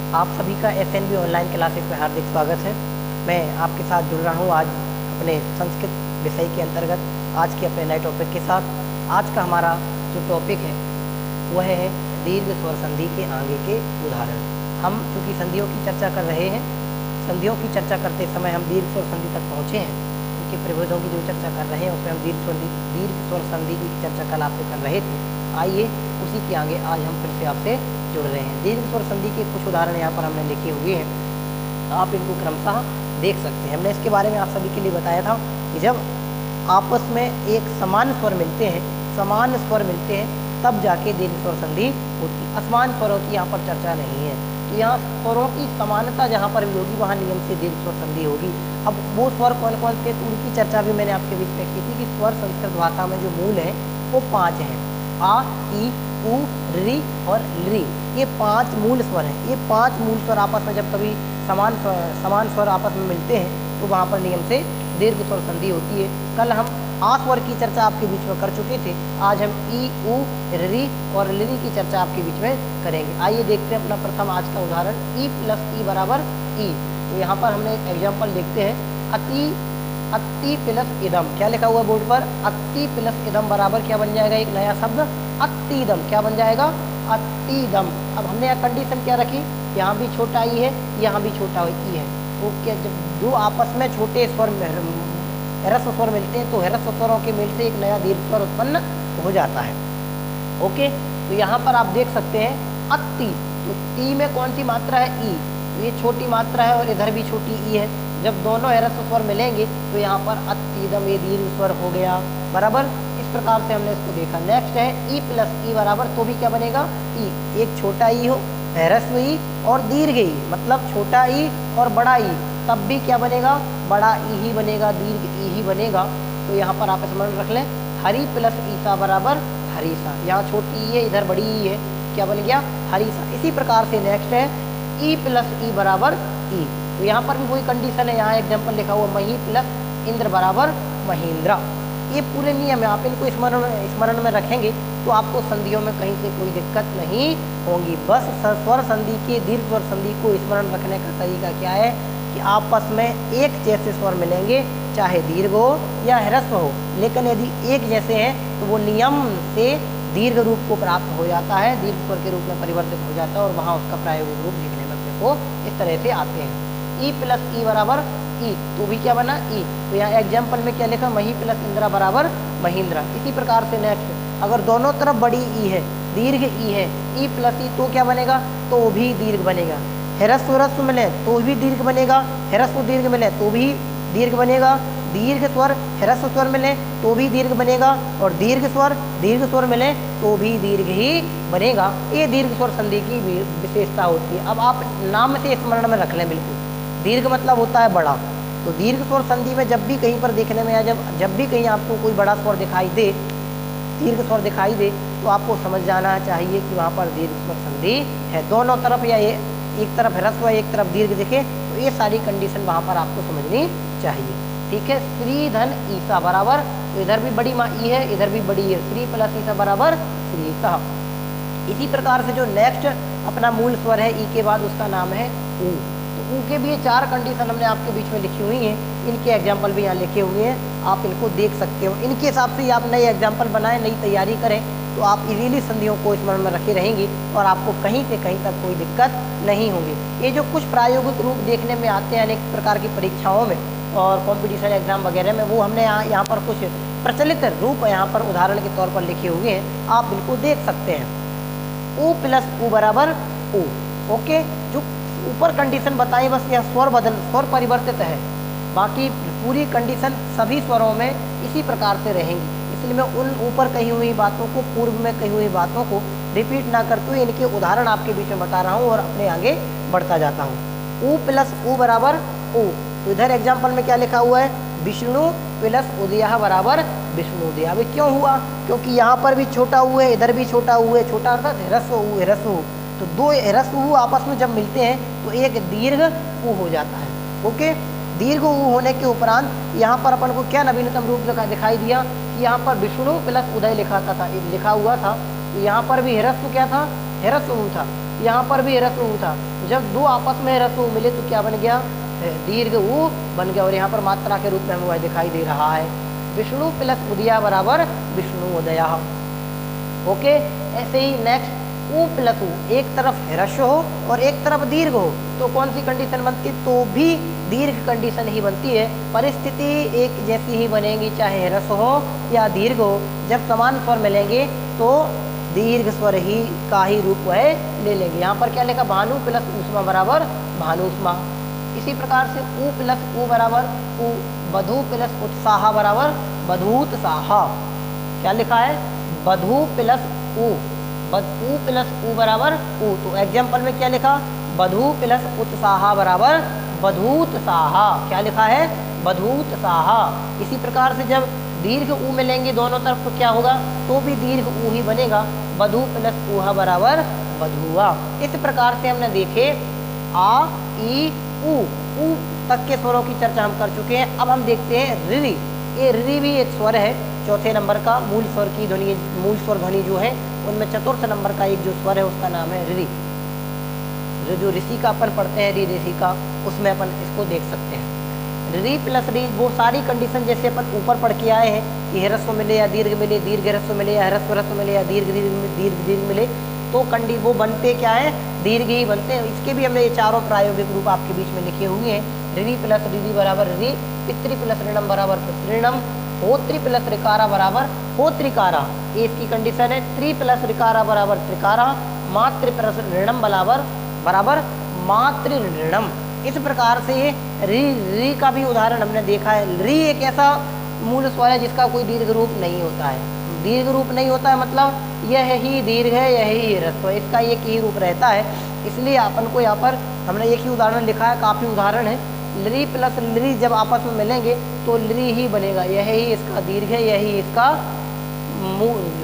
आप सभी का SNB ऑनलाइन क्लासेस में हार्दिक स्वागत है। मैं आपके साथ जुड़ रहा हूँ आज अपने संस्कृत विषय के अंतर्गत आज के अपने नए टॉपिक के साथ। आज का हमारा जो टॉपिक है वह है दीर्घ स्वर संधि के आगे के उदाहरण। हम चूँकि संधियों की चर्चा कर रहे हैं, संधियों की चर्चा करते समय हम दीर्घ स्वर संधि तक पहुँचे हैं। उनके प्रभेदों की जो चर्चा कर रहे हैं उसमें हम दीर्घ स्वर संधि की चर्चा कल आपसे कर रहे थे। आइए उसी के आगे आज हम फिर से आपसे जुड़ रहे हैं। दीर्घ स्वर संधि के कुछ उदाहरण यहाँ पर हमने लिखे हुए हैं, आप इनको क्रमशः देख सकते हैं। हमने इसके बारे में आप सभी के लिए बताया था कि जब आपस में एक समान स्वर मिलते हैं तब जाके दीर्घ स्वर संधि होती है। असमान स्वरों की यहाँ पर चर्चा नहीं है, तो यहाँ स्वरों की समानता जहाँ पर भी होगी वहाँ नियम से दीर्घ स्वर संधि होगी। अब वो स्वर कौन कौन से, उनकी चर्चा भी मैंने आपके बीच में की थी कि स्वर संस्कृत भाषा में जो मूल है वो 5 हैं। आ, ई, उ, री और ली, ये 5 मूल स्वर हैं। ये 5 मूल स्वर आपस में जब कभी समान स्वर आपस में मिलते हैं तो वहाँ पर नियम से दीर्घ स्वर संधि होती है। कल हम आ स्वर की चर्चा आपके बीच में कर चुके थे, आज हम ई, उ, री और ली की चर्चा आपके बीच में करेंगे। आइए देखते हैं अपना प्रथम आज का उदाहरण ई प्लस ई बराबर ई। तो यहाँ पर हमने एग्जाम्पल देखते हैं, अति प्लस इदम। क्या लिखा हुआ बोर्ड पर? अति प्लस इदम बराबर क्या बन जाएगा? एक नया शब्द अतिदम। क्या बन जाएगा? अतिदम। अब हमने यहाँ कंडीशन क्या रखी? यहाँ भी छोटा ई है, यहाँ भी छोटा ई है। तो क्या जब दो आपस में छोटे स्वर ह्रस्व स्वर मिलते हैं तो ह्रस्व स्वरों के मेल से एक नया दीर्घ स्वर उत्पन्न हो जाता है। ओके, तो यहाँ पर आप देख सकते हैं अति, तो ती में कौन सी मात्रा है? ई, तो ये छोटी मात्रा है और इधर भी छोटी ई है। जब दोनों ह्रस्व स्वर मिलेंगे तो यहाँ पर अतिदम ये दीर्घ स्वर हो गया। बराबर, इस प्रकार से हमने इसको देखा। नेक्स्ट है ई प्लस ई बराबर, तो भी क्या बनेगा? ई, एक छोटा ई हो, ह्रस्व ई और दीर्घ ई, मतलब छोटा ई और बड़ा ई, तब भी क्या बनेगा? बड़ा ई ही बनेगा, दीर्घ ई ही बनेगा। तो यहाँ पर आप स्मरण रख लें, हरि प्लस ईसा बराबर हरीसा। यहाँ छोटी ई है, इधर बड़ी ई है, क्या बन गया? हरीसा। इसी प्रकार से नेक्स्ट है ई प्लस ई बराबर ई। तो यहाँ पर भी वही कंडीशन है, यहाँ एग्जाम्पल लिखा हुआ मही प्लस इंद्र बराबर महेंद्रा। ये पूरे नियम है, आप इनको स्मरण में रखेंगे तो आपको संधियों में कहीं से कोई दिक्कत नहीं होगी। बस स्वर संधि के दीर्घ स्वर संधि को स्मरण रखने का तरीका क्या है कि आपस में एक जैसे स्वर मिलेंगे, चाहे दीर्घ हो या ह्रस्व हो, लेकिन यदि एक जैसे हैं तो वो नियम से दीर्घ रूप को प्राप्त हो जाता है, दीर्घ स्वर के रूप में परिवर्तित हो जाता है और वहाँ उसका प्रायोगिक रूप देखने में अपने को इस तरह से आते हैं। ई प्लस ई बराबर ई, तो भी क्या बना? ई। तो यहाँ एग्जाम्पल में क्या लिखा? मही प्लस इंद्रा बराबर महेंद्रा। इसी प्रकार से नेक्स्ट, अगर दोनों तरफ बड़ी ई है, दीर्घ ई है, ई प्लस ई, तो क्या बनेगा? तो भी दीर्घ बनेगा। ह्रस्व ह्रस्व मिले तो भी दीर्घ बनेगा, ह्रस्व दीर्घ मिले तो भी दीर्घ बनेगा, दीर्घ स्वर ह्रस्व स्वर मिले तो भी दीर्घ बनेगा, और दीर्घ स्वर मिले तो भी दीर्घ ही बनेगा। ये दीर्घ स्वर संधि की विशेषता होती है। अब आप नाम से स्मरण में रख लें, बिल्कुल दीर्घ मतलब होता है बड़ा। तो दीर्घ स्वर संधि में जब भी कहीं पर देखने में आए, जब भी कहीं आपको कोई बड़ा स्वर दिखाई दे, दीर्घ स्वर दिखाई दे, तो आपको समझ जाना चाहिए कि वहाँ पर दीर्घ स्वर संधि है। दोनों तरफ या एक तरफ ह्रस्व है, एक तरफ दीर्घ दिखे, तो ये सारी कंडीशन वहाँ पर आपको समझनी चाहिए। ठीक है, श्री धन ईसा बराबर, तो इधर भी बड़ी माँ ई है, इधर भी बड़ी है, श्री प्लस ईसा बराबर श्रीसा। इसी प्रकार से जो नेक्स्ट अपना मूल स्वर है ई के बाद, उसका नाम है ऊ। तो ऊ के भी ये 4 कंडीशन हमने आपके बीच में लिखी हुई हैं, इनके एग्जाम्पल भी यहाँ लिखे हुए हैं, आप इनको देख सकते हो। इनके हिसाब से आप नए एग्जाम्पल बनाएं, नई तैयारी करें, तो आप इजीली संधियों को स्मरण में रखे रहेंगी और आपको कहीं से कहीं तक कोई दिक्कत नहीं होगी। ये जो कुछ प्रायोगिक रूप देखने में आते हैं अनेक प्रकार की परीक्षाओं में और कंपटीशन एग्जाम वगैरह में, वो हमने यहाँ पर कुछ प्रचलित रूप यहाँ पर उदाहरण के तौर पर लिखे हुए हैं, आप बिल्कुल देख सकते हैं। ऊ प्लस ऊ बराबर ऊ। ओके, जो ऊपर कंडीशन बताई बस यह स्वर परिवर्तित है, बाकी पूरी कंडीशन सभी स्वरों में इसी प्रकार से रहेंगी। इसलिए मैं उन ऊपर कही हुई बातों को, पूर्व में कही हुई बातों को रिपीट ना करते हुए इनके उदाहरण आपके बीच में बता रहा हूँ और अपने आगे बढ़ता जाता हूँ। ऊ प्लस ऊ बराबर ऊ। तो इधर एग्जाम्पल में क्या लिखा हुआ है? विष्णु प्लस उदया बराबर विष्णुदया। अभी क्यों हुआ? क्योंकि यहाँ पर भी छोटा ऊ है, इधर भी छोटा ऊ है, छोटा अर्थात ह्रस्व ऊ। तो दो ह्रस्व ऊ आपस में जब मिलते हैं तो एक दीर्घ ऊ हो जाता है। ओके, दीर्घ ऊ होने के उपरांत यहाँ पर अपन को क्या नवीनतम रूप दिखाई दिया कि यहाँ पर विष्णु प्लस उदय लिखा हुआ था। तो यहाँ पर भी ह्रस्व क्या था? ह्रस्व ऊ था। यहाँ पर भी ह्रस्व ऊ था। तो जब दो आपस में ह्रस्व ऊ मिले तो क्या बन गया, दीर्घ ऊ बन गया, और यहाँ पर मात्रा के रूप में हमें वह दिखाई दे रहा है। विष्णु प्लस उदया बराबर विष्णु उदया। ओके, ऐसे ही नेक्स्ट ऊ प्लस ऊ, एक तरफ ह्रस्व हो और एक तरफ दीर्घ हो तो कौन सी कंडीशन बनती है, तो भी दीर्घ कंडीशन ही बनती है। परिस्थिति एक जैसी ही बनेगी, चाहे ह्रस्व हो या दीर्घ हो। जब समान स्वर मिलेंगे तो दीर्घ स्वर ही का ही रूप वह ले लेंगे। यहाँ पर क्या लिखा, भानु प्लस ऊष्मा बराबर भानुष्मा। इसी प्रकार से ऊ प्लस ऊ बराबर ऊ, बधू प्लस उत्साह बराबर बधूत्साह। क्या लिखा है, बधू प्लस ऊ, ऊ प्लस ऊ बराबर ऊ। तो एग्जाम्पल में क्या लिखा, बधू प्लस उत्साह बराबर बधूत्साह। क्या लिखा है, बधूत्साह। इसी प्रकार से जब दीर्घ ऊ मिलेंगे दोनों तरफ तो क्या होगा, तो भी दीर्घ ऊ ही बनेगा, बधू प्लस ऊहा बराबर बधुआ। इस प्रकार से हमने देखे आ ई ऊ तक के स्वरों की चर्चा हम कर चुके हैं। अब हम देखते हैं ऋ। ये ऋ भी एक स्वर है, चौथे नंबर का मूल स्वर की ध्वनि, मूल स्वर ध्वनि जो है उनमें चतुर्थ नंबर का एक जो स्वर है उसका नाम है ऋ। जो ऋषि का अपन पढ़ते हैं, ऋषि का, उसमें अपन इसको देख सकते हैं। ऋ प्लस ऋ, वो सारी कंडीशन जैसे अपन ऊपर पढ़ के आए हैं कि ह्रस्व मिले या दीर्घ मिले, दीर्घ ह्रस्व मिले या ह्रस्व मिले या दीर्घ दीर्घ मिले, तो वो बनते क्या है, दीर्घ ही बनते हैं। इसके भी हमने ये चारों प्रायोगिक रूप आपके बीच में लिखे हुए हैं। ऋ प्लस ऋ बराबर ऋ, पितृ प्लस ऋणम बराबर पितृणम, होत्री प्लस ऋकारा बराबर होत्रिकारा। ये इसकी कंडीशन है। त्रि प्लस ऋकारा बराबर त्रिकारा, मातृ प्लस ऋणम बराबर मातृ ऋणम। इस प्रकार से री का भी उदाहरण हमने देखा है। री एक ऐसा मूल स्वर है जिसका कोई दीर्घ रूप नहीं होता है। दीर्घ रूप नहीं होता है मतलब यह ही दीर्घ है, यह ही ह्रस्व है, इसका एक ही रूप रहता है। इसलिए अपन को यहाँ पर हमने एक ही उदाहरण लिखा है, काफ़ी उदाहरण है। लरी प्लस लरी जब आपस में मिलेंगे तो लरी ही बनेगा, यह ही इसका दीर्घ है, यही इसका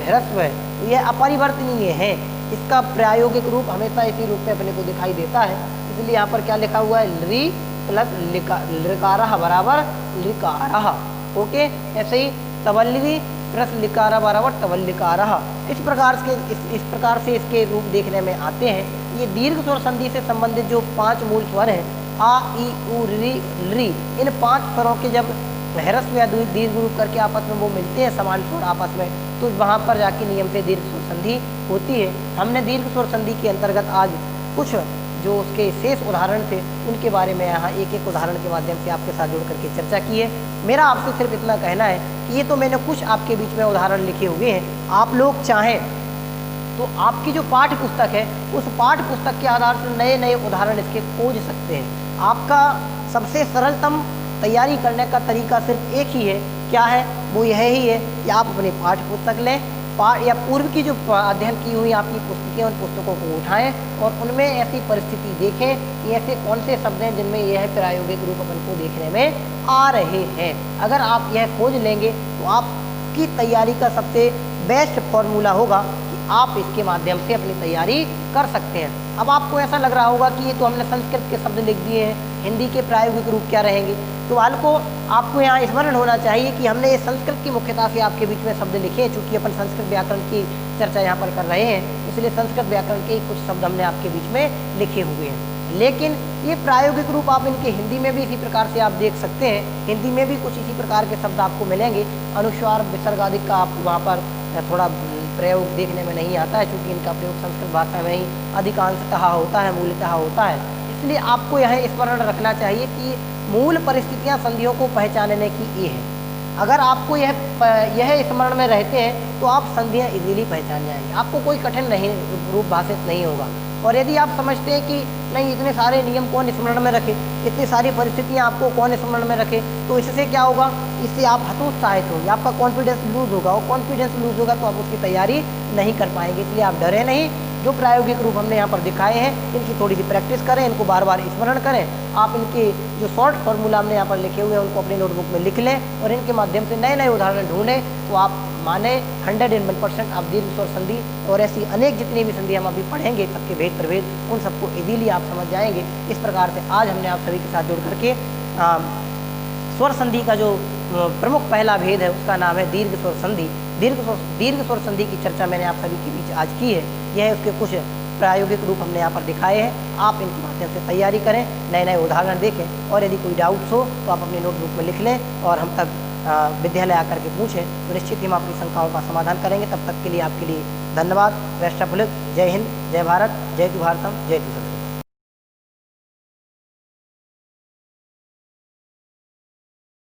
ह्रस्व है। तो यह अपरिवर्तनीय है, इसका प्रायोगिक रूप हमेशा इसी रूप में अपने को दिखाई देता है। इसलिए यहाँ पर क्या लिखा हुआ है, लरी प्लस लिकारा बराबर लिकारा। ओके, ऐसे ही तवल्ली प्लस लिकारा बराबर तवल्लिकारा। इस प्रकार से इसके रूप देखने में आते हैं। ये दीर्घ स्वर संधि से संबंधित जो 5 मूल स्वर हैं, आ ई उ री, इन 5 स्वरों के जब ह्रस्व या दीर्घ रूप करके आपस में वो मिलते हैं समान स्वर आपस में, तो वहाँ पर जाके नियम से दीर्घ स्वर संधि होती है। हमने दीर्घ स्वर संधि के अंतर्गत आज कुछ जो उसके शेष उदाहरण थे उनके बारे में यहाँ एक एक उदाहरण के माध्यम से आपके साथ जुड़ करके चर्चा की है। मेरा आपसे सिर्फ इतना कहना है कि ये तो मैंने कुछ आपके बीच में उदाहरण लिखे हुए हैं। आप लोग चाहें तो आपकी जो पाठ्य पुस्तक है उस पाठ्य पुस्तक के आधार से नए नए उदाहरण इसके खोज सकते हैं। आपका सबसे सरलतम तैयारी करने का तरीका सिर्फ एक ही है, क्या है, वो यह ही है कि आप अपनी पाठ्य पुस्तक लें या पूर्व की जो अध्ययन की हुई आपकी पुस्तकें, उन पुस्तकों को उठाएं और उनमें ऐसी परिस्थिति देखें कि ऐसे कौन से शब्द हैं जिनमें यह प्रायोगिक रूप अपन को देखने में आ रहे हैं। अगर आप यह खोज लेंगे तो आपकी तैयारी का सबसे बेस्ट फॉर्मूला होगा कि आप इसके माध्यम से अपनी तैयारी कर सकते हैं। अब आपको ऐसा लग रहा होगा कि ये तो हमने संस्कृत के शब्द लिख दिए हैं, हिंदी के प्रायोगिक रूप क्या रहेंगे। तो आपको यहाँ स्मरण होना चाहिए कि हमने ये संस्कृत की मुख्यता से आपके बीच में शब्द लिखे हैं। चूँकि अपन संस्कृत व्याकरण की चर्चा यहाँ पर कर रहे हैं, इसलिए संस्कृत व्याकरण के कुछ शब्द हमने आपके बीच में लिखे हुए हैं। लेकिन ये प्रायोगिक रूप आप इनके हिंदी में भी इसी प्रकार से आप देख सकते हैं। हिंदी में भी कुछ इसी प्रकार के शब्द आपको मिलेंगे। अनुस्वार विसर्ग आदि का आपको वहाँ पर थोड़ा प्रयोग देखने में नहीं आता है, चूँकि इनका प्रयोग संस्कृत भाषा में ही अधिकांशतः होता है, मूलतः होता है। इसलिए आपको यह स्मरण रखना चाहिए कि मूल परिस्थितियां संधियों को पहचानने की ये है। अगर आपको यह स्मरण में रहते हैं तो आप संधियां इजीली पहचान जाएंगे, आपको कोई कठिन रूप भाषित नहीं होगा। और यदि आप समझते हैं कि नहीं इतने सारे नियम कौन स्मरण में रखे, इतनी सारी परिस्थितियां आपको कौन स्मरण में रखे, तो इससे क्या होगा, इससे आप हतोत्साहित होंगे, आपका कॉन्फिडेंस लूज होगा, और कॉन्फिडेंस लूज होगा तो आप उसकी तैयारी नहीं कर पाएंगे। इसलिए आप डरे नहीं, जो प्रायोगिक रूप हमने यहाँ पर दिखाए हैं इनकी थोड़ी सी प्रैक्टिस करें, इनको बार बार स्मरण करें। आप इनके जो शॉर्ट फार्मूला हमने यहाँ पर लिखे हुए हैं उनको अपनी नोटबुक में लिख लें और इनके माध्यम से नए नए उदाहरण ढूंढें, तो आप माने 101% आप दीर्घ स्वर संधि और ऐसी अनेक जितनी भी संधि हम अभी पढ़ेंगे सबके भेद प्रभेद उन सबको इजीली आप समझ जाएंगे। इस प्रकार से आज हमने आप सभी के साथ जुड़ करके स्वर संधि का जो प्रमुख पहला भेद है उसका नाम है दीर्घ स्वर संधि। दीर्घ स्वर संधि की चर्चा मैंने आप सभी के बीच आज की है। यह उसके कुछ प्रायोगिक रूप हमने यहाँ पर दिखाए हैं। आप इनके माध्यम से तैयारी करें, नए नए उदाहरण देखें और यदि कोई डाउट्स हो तो आप अपनी नोटबुक में लिख लें और हम तक विद्यालय आकर के पूछें तो निश्चित ही हम आपकी शंकाओं का समाधान करेंगे। तब तक के लिए आपके लिए धन्यवाद। Best of luck. जय हिंद, जय भारत, जय तु भारतम, जय तु।